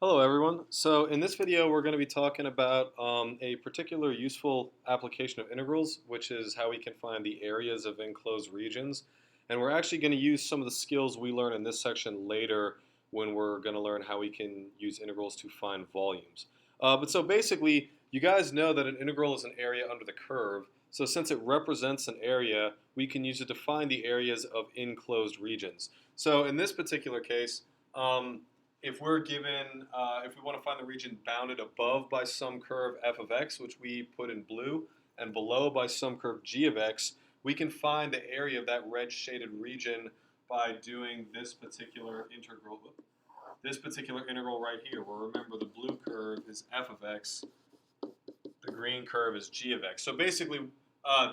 Hello everyone. So in this video we're going to be talking about a particular useful application of integrals, which is how we can find the areas of enclosed regions. And we're actually going to use some of the skills we learn in this section later when we're going to learn how we can use integrals to find volumes. But so basically, you guys know that an integral is an area under the curve. So since it represents an area, we can use it to find the areas of enclosed regions. So in this particular case, if we're given, if we want to find the region bounded above by some curve f of x, which we put in blue, and below by some curve g of x, we can find the area of that red shaded region by doing this particular integral. This particular integral right here, where remember the blue curve is f of x, the green curve is g of x. So basically,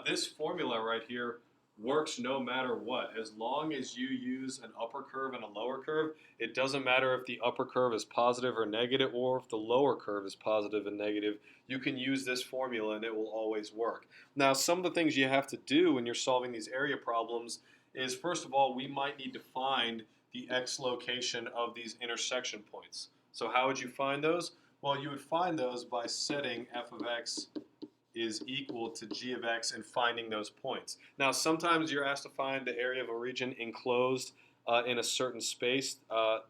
this formula right here works no matter what. As long as you use an upper curve and a lower curve, it doesn't matter if the upper curve is positive or negative or if the lower curve is positive and negative. You can use this formula and it will always work. Now, some of the things you have to do when you're solving these area problems is, first of all, we might need to find the x location of these intersection points. So how would you find those? Well, you would find those by setting f of x is equal to g of x and finding those points. Now, sometimes you're asked to find the area of a region enclosed in a certain space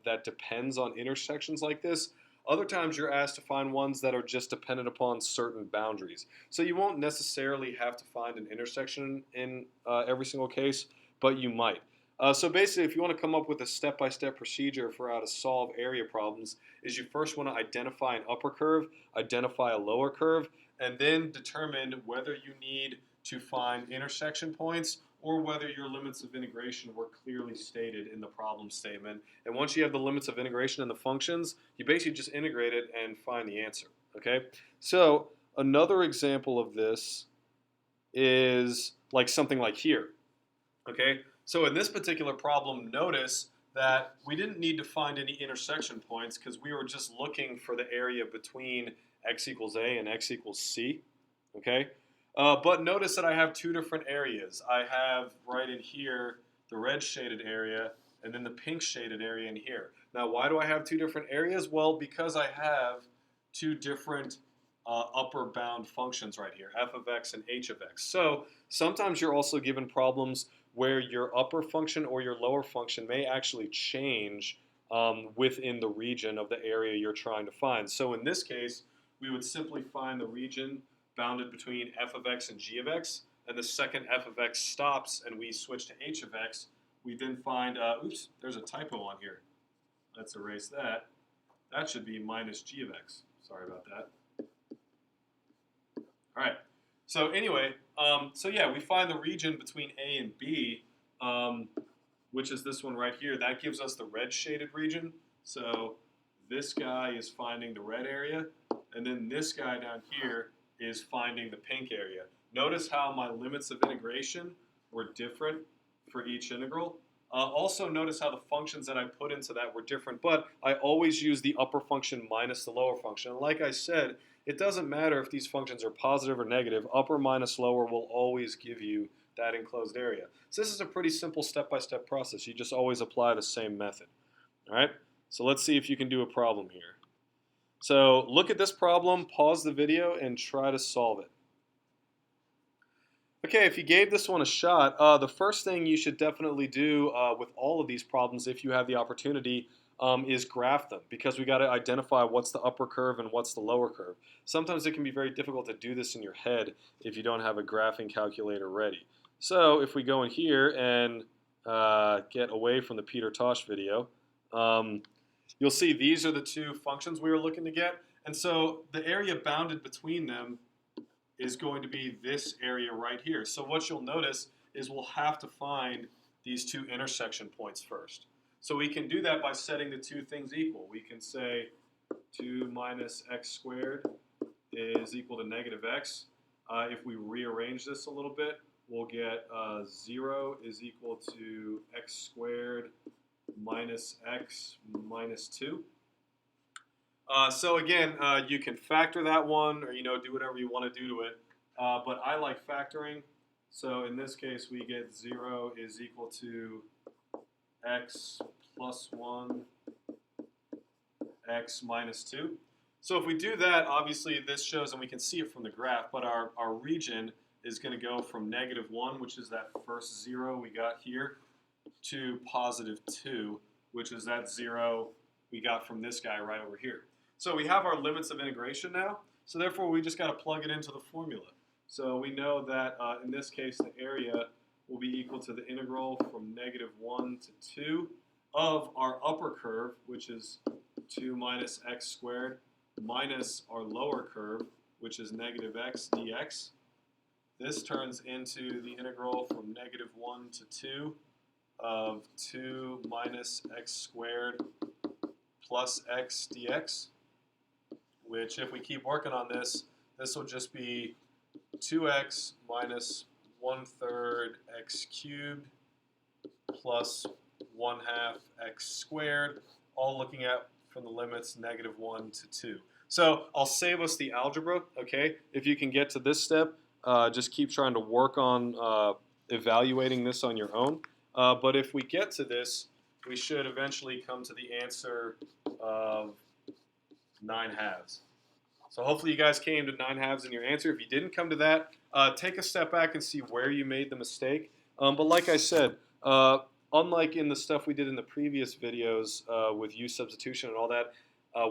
that depends on intersections like this. Other times you're asked to find ones that are just dependent upon certain boundaries. So you won't necessarily have to find an intersection in every single case, but you might. So basically, if you want to come up with a step-by-step procedure for how to solve area problems, is you first want to identify an upper curve, identify a lower curve, and then determine whether you need to find intersection points or whether your limits of integration were clearly stated in the problem statement. And once you have the limits of integration in the functions, you basically just integrate it and find the answer. Okay? So another example of this is like something like here. Okay? So in this particular problem, notice that we didn't need to find any intersection points because we were just looking for the area between x equals a and x equals c. Okay? But notice that I have two different areas. I have right in here the red shaded area and then the pink shaded area in here. Now, why do I have two different areas? Well, because I have two different upper bound functions right here, f of x and h of x. So sometimes you're also given problems where your upper function or your lower function may actually change within the region of the area you're trying to find. So in this case, we would simply find the region bounded between f of x and g of x, and the second f of x stops and we switch to h of x, we then find, oops, there's a typo on here. Let's erase that. That should be minus g of x. Sorry about that. All right. So anyway, so yeah, we find the region between A and B, which is this one right here. That gives us the red shaded region. So this guy is finding the red area, and then this guy down here is finding the pink area. Notice how my limits of integration were different for each integral. Also notice how the functions that I put into that were different, but I always use the upper function minus the lower function. And like I said, it doesn't matter if these functions are positive or negative. Upper minus lower will always give you that enclosed area. So this is a pretty simple step-by-step process. You just always apply the same method. All right? So let's see if you can do a problem here. So look at this problem, pause the video, and try to solve it. Okay, if you gave this one a shot, the first thing you should definitely do with all of these problems, if you have the opportunity, is graph them, because we got to identify what's the upper curve and what's the lower curve. Sometimes it can be very difficult to do this in your head if you don't have a graphing calculator ready. So if we go in here and get away from the Peter Tosh video, you'll see these are the two functions we were looking to get. And so the area bounded between them is going to be this area right here. So what you'll notice is we'll have to find these two intersection points first. So we can do that by setting the two things equal. We can say 2 minus x squared is equal to negative x. If we rearrange this a little bit, we'll get 0 is equal to x squared minus x minus 2. So again, you can factor that one, or do whatever you want to do to it. But I like factoring. So in this case, we get 0 is equal to x plus 1, x minus 2. So if we do that, obviously this shows, and we can see it from the graph, but our region is going to go from -1, which is that first 0 we got here, to +2, which is that 0 we got from this guy right over here. So we have our limits of integration now, so therefore we just got to plug it into the formula. So we know that in this case the area will be equal to the integral from -1 to 2 of our upper curve, which is 2 minus x squared, minus our lower curve, which is -x dx. This turns into the integral from -1 to 2 of 2 minus x squared plus x dx, which if we keep working on this, this will just be 2x minus 1/3 x cubed plus 1/2 x squared, all looking at from the limits -1 to 2. So I'll save us the algebra, okay? If you can get to this step, just keep trying to work on evaluating this on your own. But if we get to this, we should eventually come to the answer of 9/2. So hopefully you guys came to 9/2 in your answer. If you didn't come to that, take a step back and see where you made the mistake. But like I said, unlike in the stuff we did in the previous videos with U substitution and all that,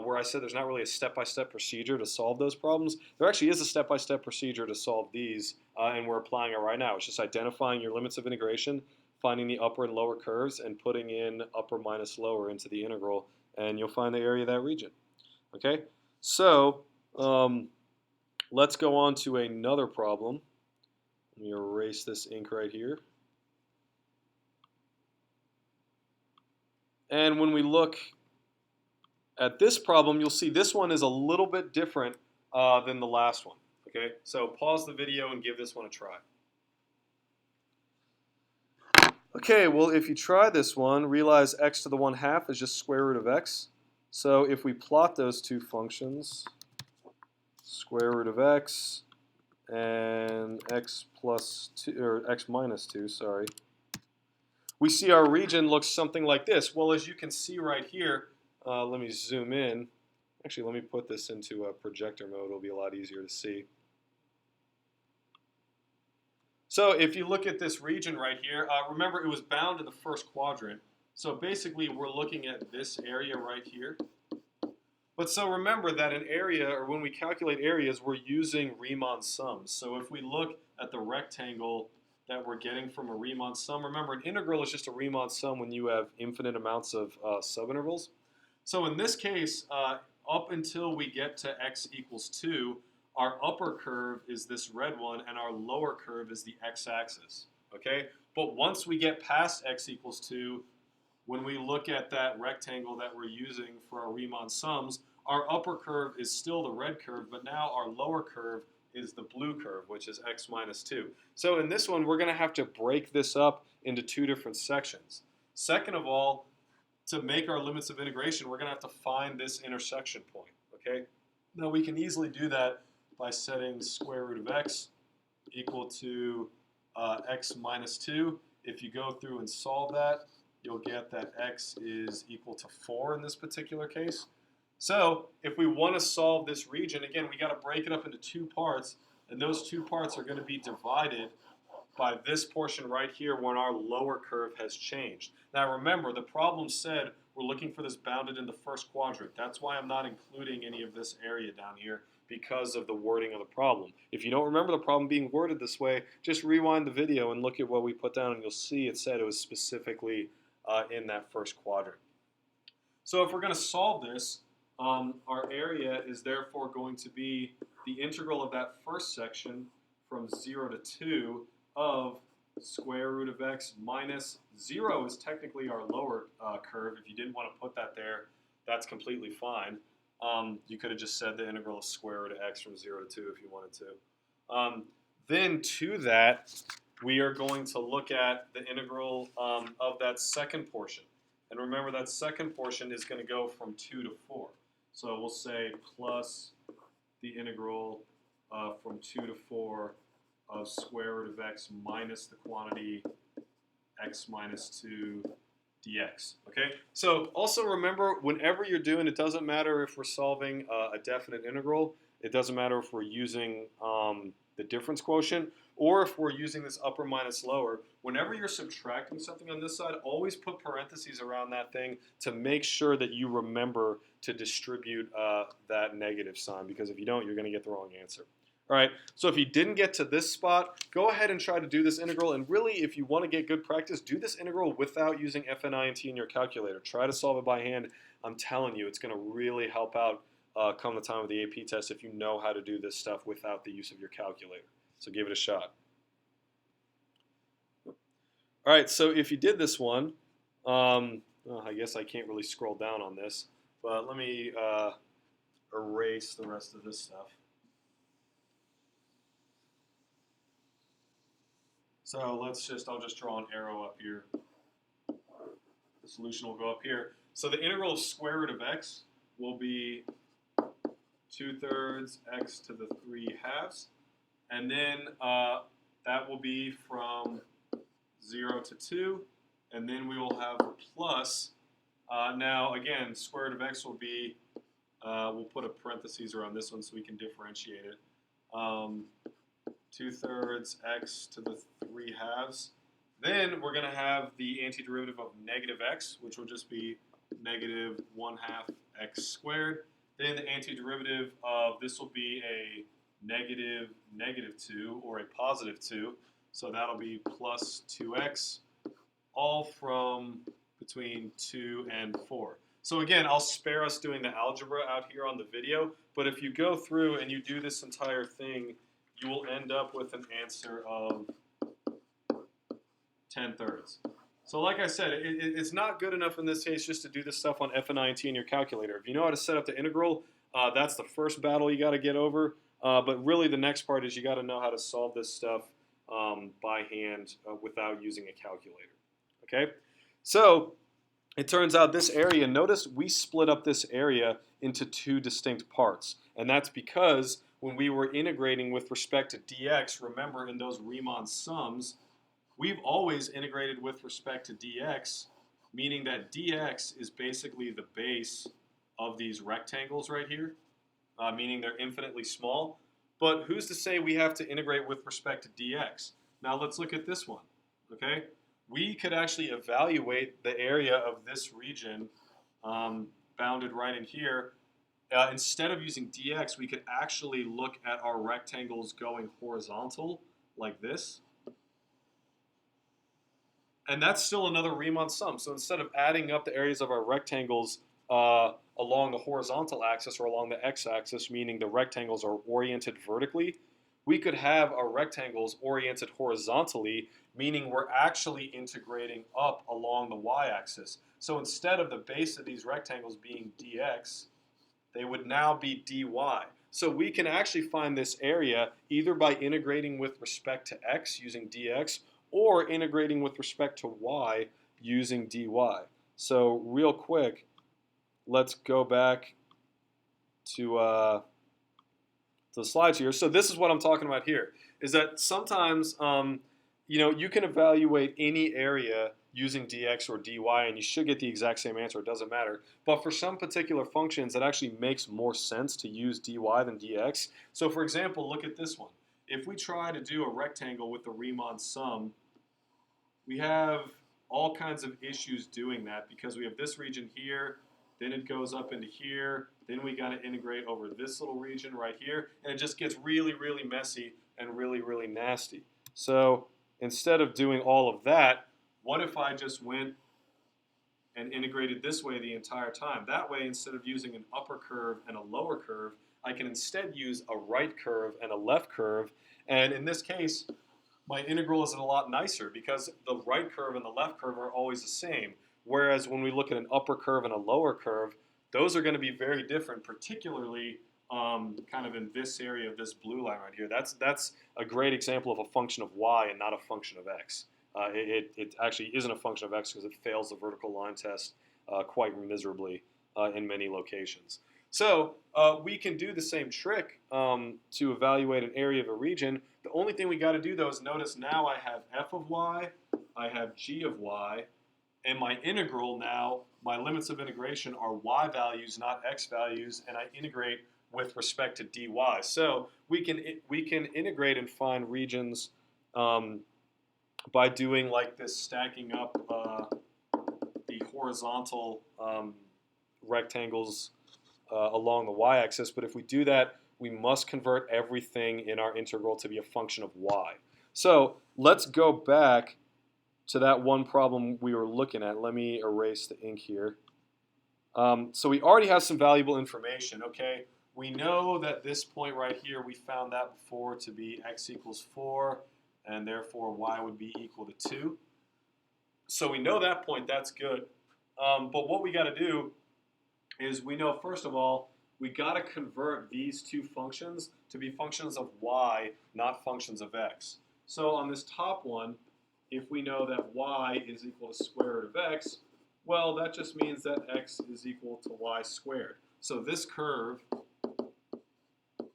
where I said there's not really a step-by-step procedure to solve those problems, there actually is a step-by-step procedure to solve these, and we're applying it right now. It's just identifying your limits of integration, finding the upper and lower curves, and putting in upper minus lower into the integral, and you'll find the area of that region. Okay, so let's go on to another problem. Let me erase this ink right here. And when we look at this problem, you'll see this one is a little bit different than the last one. Okay, so pause the video and give this one a try. Okay, well, if you try this one, realize x to the 1/2 is just square root of x. So if we plot those two functions, square root of x and x plus 2, or x minus 2, sorry, we see our region looks something like this. Well, as you can see right here, let me zoom in. Actually, let me put this into projector mode. It'll be a lot easier to see. So if you look at this region right here, remember it was bound in the first quadrant. So basically we're looking at this area right here. But so remember that an area, or when we calculate areas, we're using Riemann sums. So if we look at the rectangle that we're getting from a Riemann sum, remember an integral is just a Riemann sum when you have infinite amounts of subintervals. So in this case, up until we get to x equals 2, our upper curve is this red one, and our lower curve is the x-axis, okay? But once we get past x equals 2, when we look at that rectangle that we're using for our Riemann sums, our upper curve is still the red curve, but now our lower curve is the blue curve, which is x minus 2. So in this one, we're going to have to break this up into two different sections. Second of all, to make our limits of integration, we're going to have to find this intersection point, okay? Now we can easily do that by setting square root of x equal to x minus 2. If you go through and solve that, you'll get that x is equal to 4 in this particular case. So if we want to solve this region, again, we got to break it up into two parts, and those two parts are going to be divided by this portion right here when our lower curve has changed. Now remember, the problem said we're looking for this bounded in the first quadrant. That's why I'm not including any of this area down here, because of the wording of the problem. If you don't remember the problem being worded this way, just rewind the video and look at what we put down, and you'll see it said it was specifically in that first quadrant. So if we're going to solve this, our area is therefore going to be the integral of that first section from 0 to 2 of square root of x minus 0 is technically our lower curve. If you didn't want to put that there, that's completely fine. You could have just said the integral of square root of x from 0 to 2 if you wanted to. Then to that, we are going to look at the integral of that second portion. And remember, that second portion is going to go from 2 to 4. So we'll say plus the integral from 2 to 4 of square root of x minus the quantity x minus 2 dx. Okay, so also remember, whenever you're doing, it doesn't matter if we're solving a definite integral, it doesn't matter if we're using the difference quotient, or if we're using this upper minus lower. Whenever you're subtracting something on this side, always put parentheses around that thing to make sure that you remember to distribute that negative sign, because if you don't, you're going to get the wrong answer. All right, so if you didn't get to this spot, go ahead and try to do this integral. And really, if you want to get good practice, do this integral without using FNIT in your calculator. Try to solve it by hand. I'm telling you, it's going to really help out come the time of the AP test if you know how to do this stuff without the use of your calculator. So give it a shot. All right, so if you did this one, well, I guess I can't really scroll down on this, but let me erase the rest of this stuff. So I'll just draw an arrow up here. The solution will go up here. So the integral of square root of x will be 2/3 x to the 3/2. And then that will be from 0 to 2. And then we will have plus. Now, again, square root of x will be, we'll put a parentheses around this one so we can differentiate it. 2/3 x to the 3/2. Then we're going to have the antiderivative of negative x, which will just be negative 1/2 x squared. Then the antiderivative of this will be a negative 2 or a positive 2. So that'll be plus 2x, all from between 2 and 4. So again, I'll spare us doing the algebra out here on the video, but if you go through and you do this entire thing, you will end up with an answer of 10/3. So like I said, it's not good enough in this case just to do this stuff on FNIT in your calculator. If you know how to set up the integral, that's the first battle you got to get over. But really the next part is you got to know how to solve this stuff by hand without using a calculator. Okay? So it turns out this area, notice we split up this area into two distinct parts. And that's because when we were integrating with respect to dx, remember in those Riemann sums, we've always integrated with respect to dx, meaning that dx is basically the base of these rectangles right here, meaning they're infinitely small. But who's to say we have to integrate with respect to dx? Now let's look at this one, okay? We could actually evaluate the area of this region bounded right in here. Instead of using dx, we could actually look at our rectangles going horizontal like this. And that's still another Riemann sum. So instead of adding up the areas of our rectangles along the horizontal axis or along the x-axis, meaning the rectangles are oriented vertically, we could have our rectangles oriented horizontally, meaning we're actually integrating up along the y-axis. So instead of the base of these rectangles being dx, they would now be dy. So we can actually find this area either by integrating with respect to x using dx, or integrating with respect to y using dy. So real quick, let's go back to the slides here. So this is what I'm talking about here, is that sometimes you can evaluate any area using dx or dy, and you should get the exact same answer. It doesn't matter. But for some particular functions, it actually makes more sense to use dy than dx. So for example, look at this one. If we try to do a rectangle with the Riemann sum, we have all kinds of issues doing that because we have this region here, then it goes up into here, then we got to integrate over this little region right here, and it just gets really, really messy and really, really nasty. So instead of doing all of that, what if I just went and integrated this way the entire time? That way, instead of using an upper curve and a lower curve, I can instead use a right curve and a left curve. And in this case, my integral is a lot nicer because the right curve and the left curve are always the same. Whereas when we look at an upper curve and a lower curve, those are going to be very different, particularly kind of in this area of this blue line right here. That's a great example of a function of y and not a function of x. It actually isn't a function of x because it fails the vertical line test quite miserably in many locations. So we can do the same trick to evaluate an area of a region. The only thing we got to do though is notice now I have f of y, I have g of y, And my integral now, my limits of integration are y values, not x values, and I integrate with respect to dy. So we can integrate and find regions by doing like this, stacking up the horizontal rectangles along the y-axis. But if we do that, we must convert everything in our integral to be a function of y. So let's go back to that one problem we were looking at. Let me erase the ink here. So we already have some valuable information, okay? We know that this point right here, we found that before to be x equals 4, and therefore y would be equal to 2. So we know that point, that's good. But what we got to do is we know, first of all, we got to convert these two functions to be functions of y, not functions of x. So on this top one, if we know that y is equal to square root of x, well, that just means that x is equal to y squared. So this curve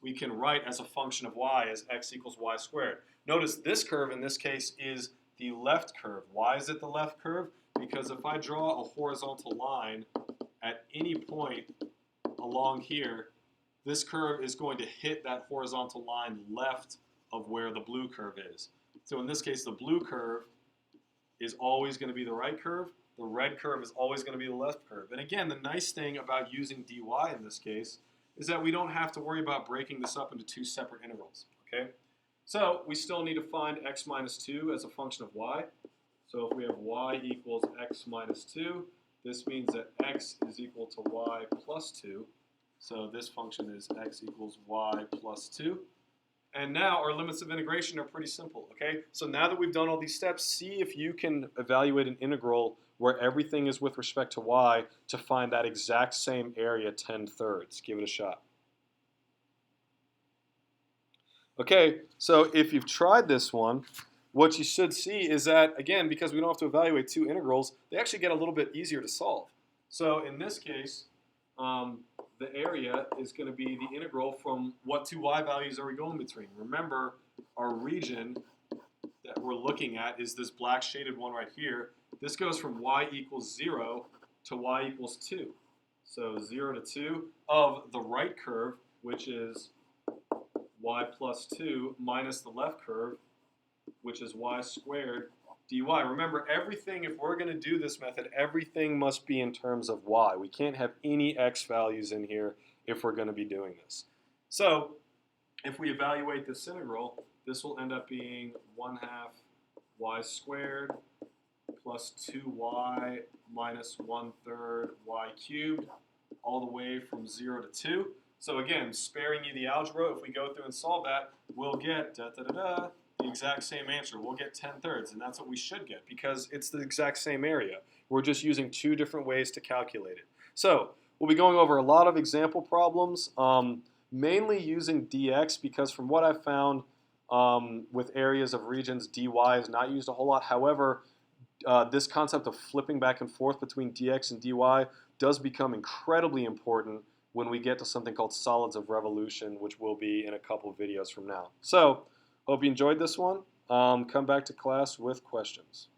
we can write as a function of y as x equals y squared. Notice this curve in this case is the left curve. Why is it the left curve? Because if I draw a horizontal line at any point along here, this curve is going to hit that horizontal line left of where the blue curve is. So in this case, the blue curve is always going to be the right curve. The red curve is always going to be the left curve. And again, the nice thing about using dy in this case is that we don't have to worry about breaking this up into two separate integrals. Okay? So we still need to find x minus 2 as a function of y. So if we have y equals x minus 2, this means that x is equal to y plus 2. So this function is x equals y plus 2. And now our limits of integration are pretty simple, okay? So now that we've done all these steps, see if you can evaluate an integral where everything is with respect to y to find that exact same area 10/3. Give it a shot. Okay, so if you've tried this one, what you should see is that, again, because we don't have to evaluate two integrals, they actually get a little bit easier to solve. So in this case, the area is going to be the integral from what two y values are we going between. Remember, our region that we're looking at is this black shaded one right here. This goes from y equals 0 to y equals 2. So 0 to 2 of the right curve, which is y plus 2, minus the left curve, which is y squared dy. Remember, everything, if we're going to do this method, everything must be in terms of y. We can't have any x values in here if we're going to be doing this. So if we evaluate this integral, this will end up being 1/2 y squared plus 2y minus 1/3 y cubed, all the way from 0 to 2. So again, sparing you the algebra, if we go through and solve that, we'll get the exact same answer. We'll get 10/3, and that's what we should get because it's the exact same area. We're just using two different ways to calculate it. So we'll be going over a lot of example problems, mainly using dx, because from what I've found with areas of regions, dy is not used a whole lot. However, this concept of flipping back and forth between dx and dy does become incredibly important when we get to something called solids of revolution, which will be in a couple of videos from now. So hope you enjoyed this one. Come back to class with questions.